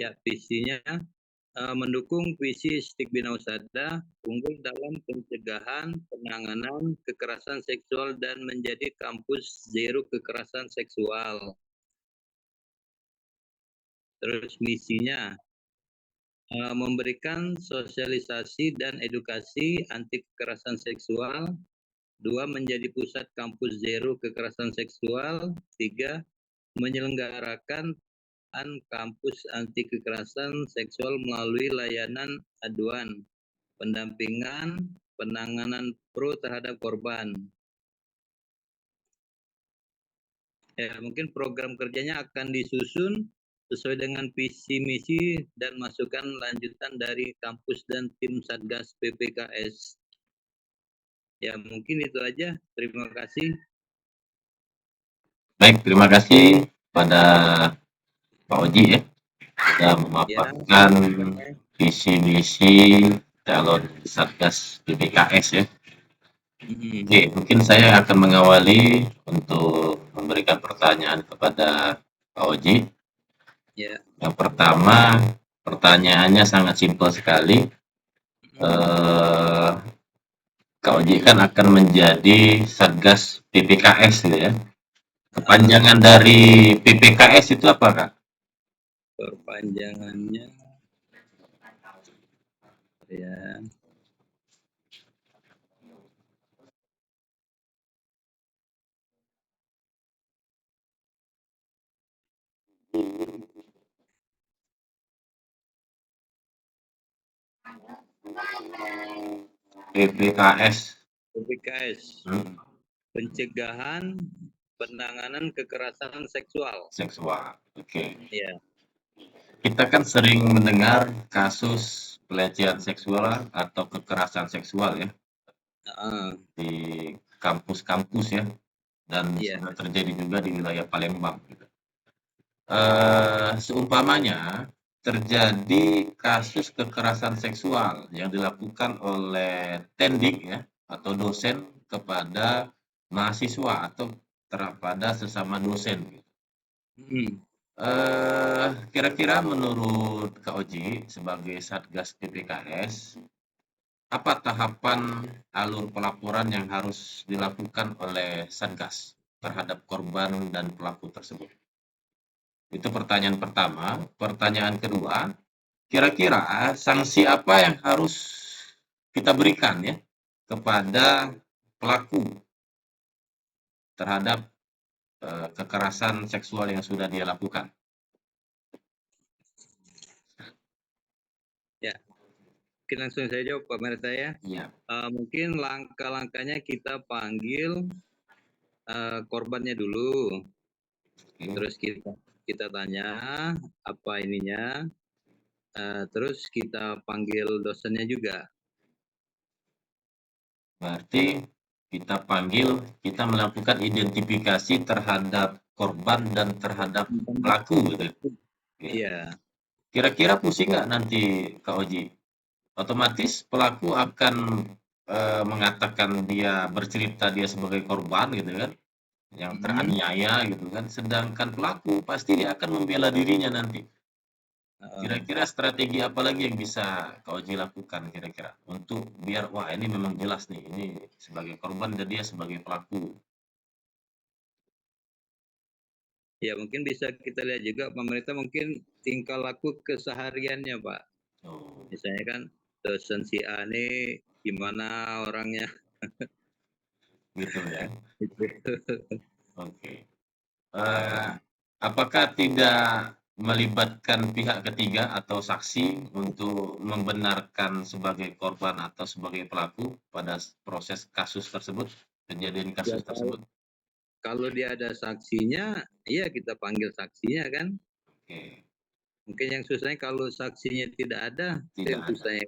Ya, visinya mendukung visi Stik Bina Usada unggul dalam pencegahan, penanganan kekerasan seksual dan menjadi kampus zero kekerasan seksual. Terus misinya memberikan sosialisasi dan edukasi anti kekerasan seksual. 2. Menjadi pusat kampus zero kekerasan seksual. 3. Menyelenggarakan kampus anti kekerasan seksual melalui layanan aduan, pendampingan, penanganan pro terhadap korban. Ya, mungkin program kerjanya akan disusun sesuai dengan visi misi dan masukan lanjutan dari kampus dan tim Satgas PPKS. Ya, mungkin itu aja. Terima kasih. Baik, terima kasih pada Pak Oji ya, sudah memaparkan visi misi calon Satgas PPKS ya. Oke, mungkin saya akan mengawali untuk memberikan pertanyaan kepada Pak Oji. Ya. Yang pertama, pertanyaannya sangat simpel sekali. Kak Oji kan akan menjadi Satgas PPKS gitu ya. Kepanjangan dari PPKS itu apa, Kak? Perpanjangannya ya. PPKS. Pencegahan, penanganan kekerasan seksual. Oke. Ya. Kita kan sering mendengar kasus pelecehan seksual atau kekerasan seksual ya di kampus-kampus ya, dan sudah terjadi juga di wilayah Palembang. Seumpamanya terjadi kasus kekerasan seksual yang dilakukan oleh tendik ya atau dosen kepada mahasiswa atau kepada sesama dosen. Kira-kira menurut Kak Oji sebagai Satgas PPKS, apa tahapan alur pelaporan yang harus dilakukan oleh Satgas terhadap korban dan pelaku tersebut? Itu pertanyaan pertama. Pertanyaan kedua, kira-kira sanksi apa yang harus kita berikan ya kepada pelaku terhadap kekerasan seksual yang sudah dia lakukan? Ya, mungkin langsung saya jawab Pak Merta ya. Iya. Mungkin langkah-langkahnya kita panggil korbannya dulu, terus kita tanya apa ininya, terus kita panggil dosennya juga. Berarti kita panggil, kita melakukan identifikasi terhadap korban dan terhadap pelaku gitu. Iya. Kira-kira pusing nggak nanti Kak Oji? Otomatis pelaku akan mengatakan dia bercerita dia sebagai korban gitu kan, yang teraniaya gitu kan, sedangkan pelaku pasti dia akan membela dirinya nanti. Kira-kira strategi apa lagi yang bisa Kak Oji lakukan kira-kira untuk biar wah ini memang jelas nih ini sebagai korban dan dia sebagai pelaku? Ya mungkin bisa kita lihat juga pemerintah mungkin tingkah laku kesehariannya Pak. Misalnya kan dosen si A ini gimana orangnya. Gitu ya. Oke. Apakah tidak melibatkan pihak ketiga atau saksi untuk membenarkan sebagai korban atau sebagai pelaku pada proses kasus tersebut, kejadian kasus tersebut? Kalau dia ada saksinya, iya kita panggil saksinya kan. Mungkin yang susahnya kalau saksinya tidak ada, itu yang susahnya.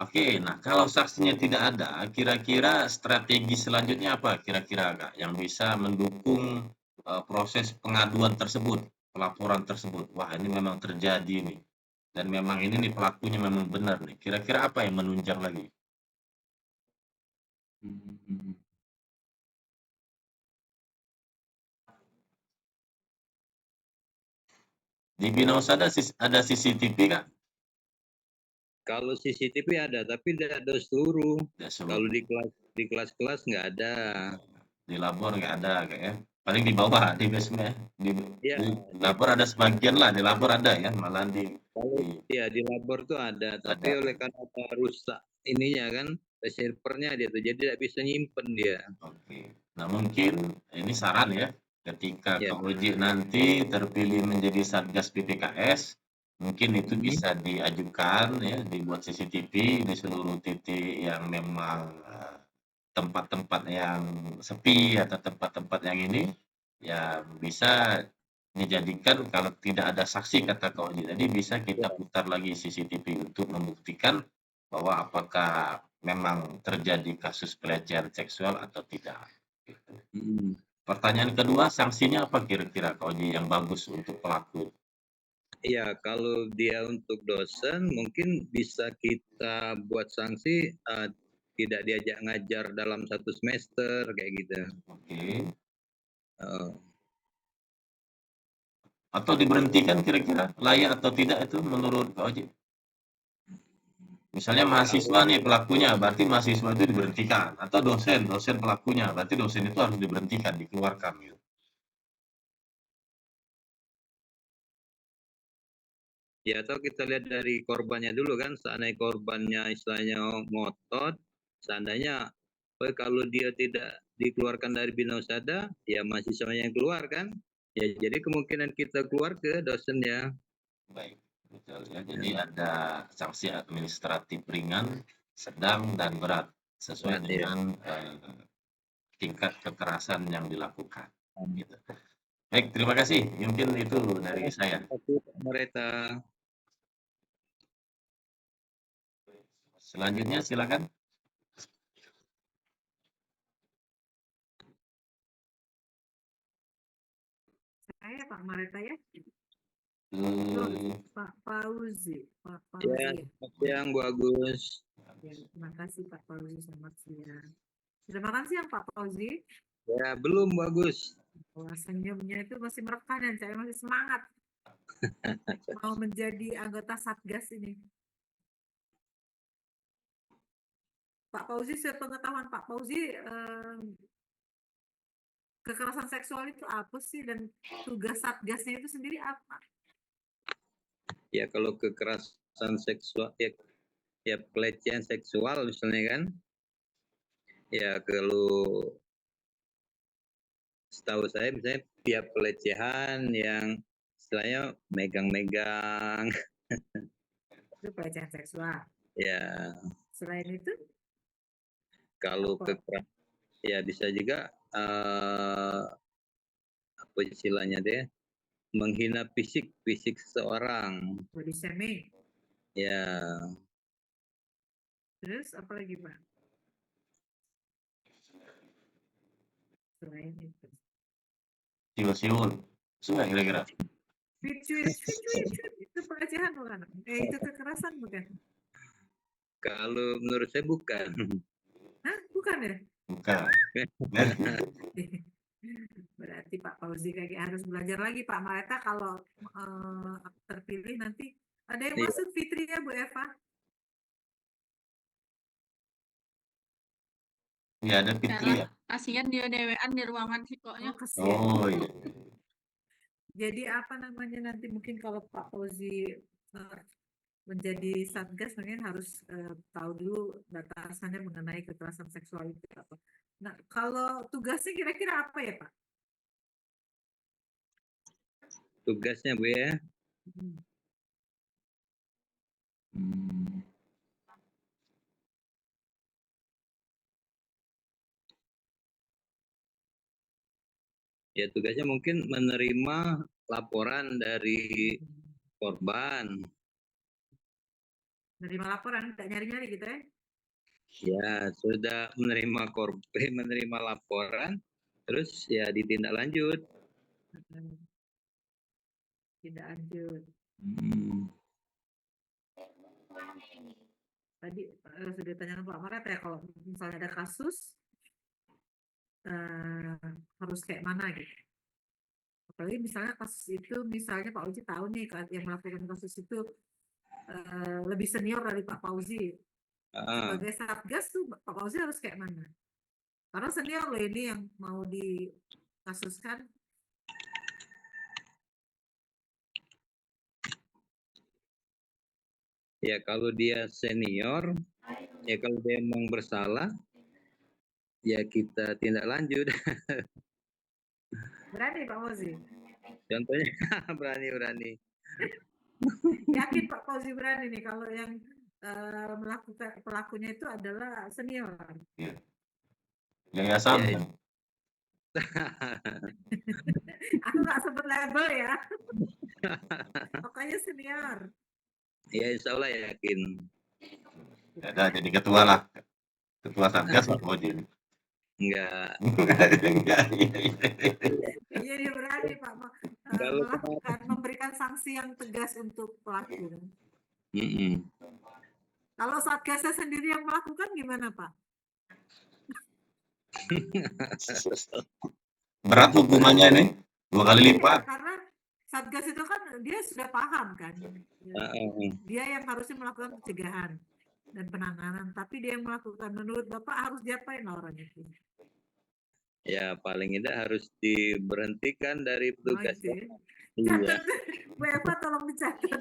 Oke, nah kalau saksinya tidak ada, kira-kira strategi selanjutnya apa kira-kira Kak yang bisa mendukung proses pengaduan tersebut, pelaporan tersebut? Wah ini memang terjadi nih, dan memang ini nih pelakunya memang benar nih. Kira-kira apa yang menunjang lagi? Di Binaus ada CCTV Kak? Kalau CCTV ada, tapi tidak ada seluruh. Tidak Kalau seluruh. di kelas-kelas nggak ada. Di labor nggak ada kayaknya. Paling di bawah di basement. Ya, Di di, labor ada sebagian lah, di labor ada ya, malah kalau ya di labor tuh ada, tapi ada. oleh karena apa rusak ininya kan, servernya dia tuh, jadi tidak bisa nyimpen dia. Oke. Nah mungkin ini saran ya, ketika Ya. Kak Oji nanti terpilih menjadi Satgas PPKS, mungkin itu Hmm. bisa diajukan ya, dibuat CCTV di seluruh titik yang memang tempat-tempat yang sepi atau tempat-tempat yang ini, ya bisa dijadikan kalau tidak ada saksi kata Kak Oji tadi, bisa kita Ya. putar lagi CCTV untuk membuktikan bahwa apakah memang terjadi kasus pelecehan seksual atau tidak. Gitu. Hmm. Pertanyaan kedua, sanksinya apa kira-kira Kak Oji yang bagus untuk pelaku? Iya, kalau dia untuk dosen mungkin bisa kita buat sanksi tidak diajak ngajar dalam 1 semester kayak gitu. Oke. Eh, Atau diberhentikan kira-kira layak atau tidak itu menurut Kak Oji? Misalnya kalau mahasiswa nih pelakunya, berarti mahasiswa itu diberhentikan. Atau dosen pelakunya, berarti dosen itu harus diberhentikan, dikeluarkan gitu. ya atau kita lihat dari korbannya dulu kan, seandainya korbannya istilahnya ngotot, seandainya kalau dia tidak dikeluarkan dari Binausada, ya mahasiswanya yang keluar kan, ya jadi kemungkinan kita keluar ke dosennya. Baik, betul ya. Jadi ada sanksi administratif ringan, sedang, dan berat sesuai Ya. dengan tingkat kekerasan yang dilakukan. Gitu. Baik, terima kasih. Mungkin itu dari saya. Mereka Selanjutnya silakan. Saya Pak Mareta ya. Hmm, Pak Fauzi. Pak ya, Fauzi. selamat siang Bu Agus. Ya, terima kasih Pak Fauzi, selamat siang. Sudah makan siang Pak Fauzi? Ya, belum Bu Agus. Wah, senyumnya itu masih merekanan, saya masih semangat mau menjadi anggota Satgas ini. Pak Fauzi, sepengetahuan Pak Fauzi, kekerasan seksual itu apa sih dan tugas Satgasnya itu sendiri apa? Ya, kalau kekerasan seksual, ya pelecehan seksual misalnya kan, ya kalau setahu saya misalnya tiap pelecehan yang istilahnya megang-megang, Itu pelecehan seksual. ya Selain itu, kalau apa? kekerasan, ya bisa juga apa istilahnya deh, menghina fisik seseorang, Body shaming. ya. Terus apa lagi Pak? Selain itu. siul-siul. Sudah kira-kira. Fit, itu pelecehan bukan? Itu kekerasan bukan? Kalau menurut saya bukan. Hah, bukan ya? Bukan. Berarti Pak Fauzi harus belajar lagi Pak Mareta kalau terpilih nanti. Ada yang Iya. masuk Fitri ya Bu Eva? Iya, ada Fitri ya. Kasihan dia dewean di ruangan psikoknya. Oh, kasihan. Oh iya. Jadi apa namanya nanti mungkin kalau Pak Fauzi menjadi Satgas mungkin harus tahu dulu batasannya mengenai kekerasan seksual itu apa. Nah, kalau tugasnya kira-kira apa ya Pak? Tugasnya Bu ya. Hmm. Ya tugasnya mungkin menerima laporan dari korban. Menerima laporan, tidak nyari-nyari gitu ya? Ya sudah menerima korban, menerima laporan, terus ya ditindaklanjut. Tidak lanjut. Tadi sudah ditanyakan Pak Maret ya, kalau misalnya ada kasus harus kayak mana gitu. Apalagi misalnya kasus itu, misalnya Pak Uji tahu nih yang melakukan kasus itu lebih senior dari Pak Fauzi. Sebagai Satgas tuh Pak Fauzi harus kayak mana? Karena senior loh ini yang mau dikasuskan. Ya kalau dia senior, ya kalau dia memang bersalah, ya kita tindak lanjut. Berani Pak Fauzi? Contohnya berani. Yakin Pak Fauzi berani nih kalau yang melakukan pelakunya itu adalah senior. Yayasan. Ya, Aku nggak sebut label ya. Pokoknya senior. Ya insya Allah yakin. Ya, jadi ketua lah. Ketua Satgas Pak Fauzi. Enggak. Iya dia berani Pak melakukan, memberikan sanksi yang tegas untuk pelaku. Kalau Satgasnya sendiri yang melakukan gimana Pak? Berat hukumannya nih, 2 kali lipat. Karena Satgas itu kan dia sudah paham kan, dia yang harusnya melakukan pencegahan dan penanganan, tapi dia yang melakukan. Menurut Bapak harus diapain orang itu? Ya paling tidak harus diberhentikan dari petugasnya. Iya. Bu Eva tolong dicatat.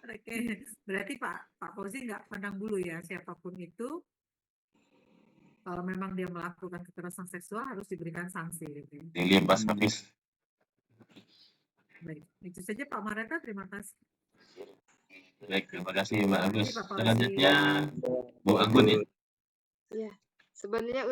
Oke, berarti Pak Fauzi nggak pandang bulu ya siapapun itu. Kalau memang dia melakukan kekerasan seksual harus diberikan sanksi. Gitu. Dilimpah habis. Baik, itu saja Pak Mareta. Terima kasih. Baik, terima kasih Mbak Agus. Selanjutnya Bu Anggun ya. Iya, sebenarnya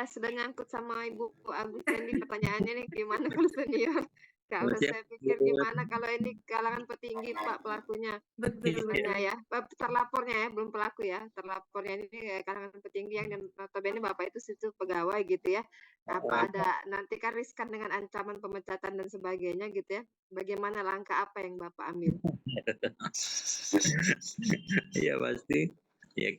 sudah nyangkut sama Ibu Agus ini pertanyaannya nih gimana kalau senior. Kalau saya pikir gimana kalau ini kalangan petinggi Pak pelakunya. Betul ya. Terlapornya ya, belum pelaku ya. Terlapornya ini kalangan petinggi yang notabene Bapak itu situ pegawai gitu ya. Apa ada nanti kan riskan dengan ancaman pemecatan dan sebagainya gitu ya. Bagaimana langkah apa yang Bapak ambil? Ya pasti. Ya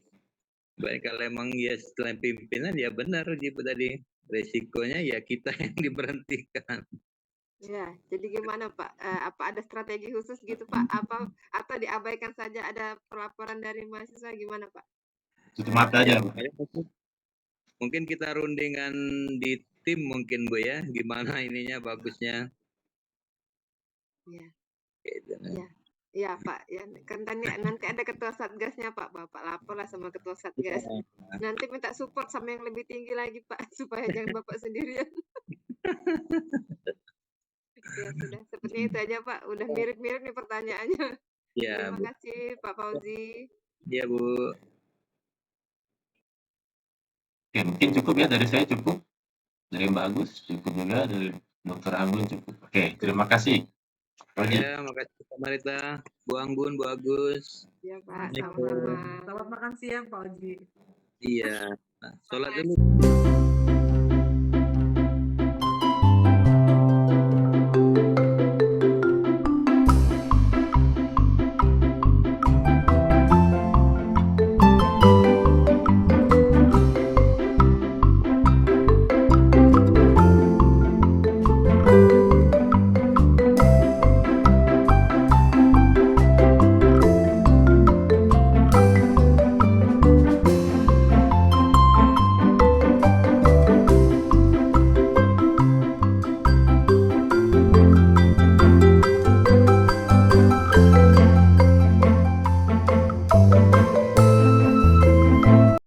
baik kalau emang ya setelah pimpinan ya benar gitu tadi. Resikonya ya kita yang diberhentikan. Ya, jadi gimana Pak? Apa ada strategi khusus gitu Pak? Atau diabaikan saja ada pelaporan dari mahasiswa gimana Pak? Tutup mata aja. Mungkin kita rundingan di tim mungkin Bu ya, gimana ininya bagusnya. Iya. Gitu. Iya Pak, ya kan nanti ada ketua satgasnya Pak, Bapak lapor lah sama ketua satgas. Nanti minta support sama yang lebih tinggi lagi Pak, supaya jangan Bapak sendirian. Ya sudah, sepertinya itu aja Pak. Udah mirip-mirip nih pertanyaannya. Ya, Terima kasih Pak Fauzi. Iya Bu. Oke, mungkin cukup ya dari saya cukup. Dari Mbak Agus cukup juga, dari Dr. Anggun cukup. Oke, terima kasih. Ya, makasih Pak Marita, Bu Anggun, Bu Agus. Ya Pak, sama-sama. Selamat makan siang Pak Oji. Iya. Sholat dulu.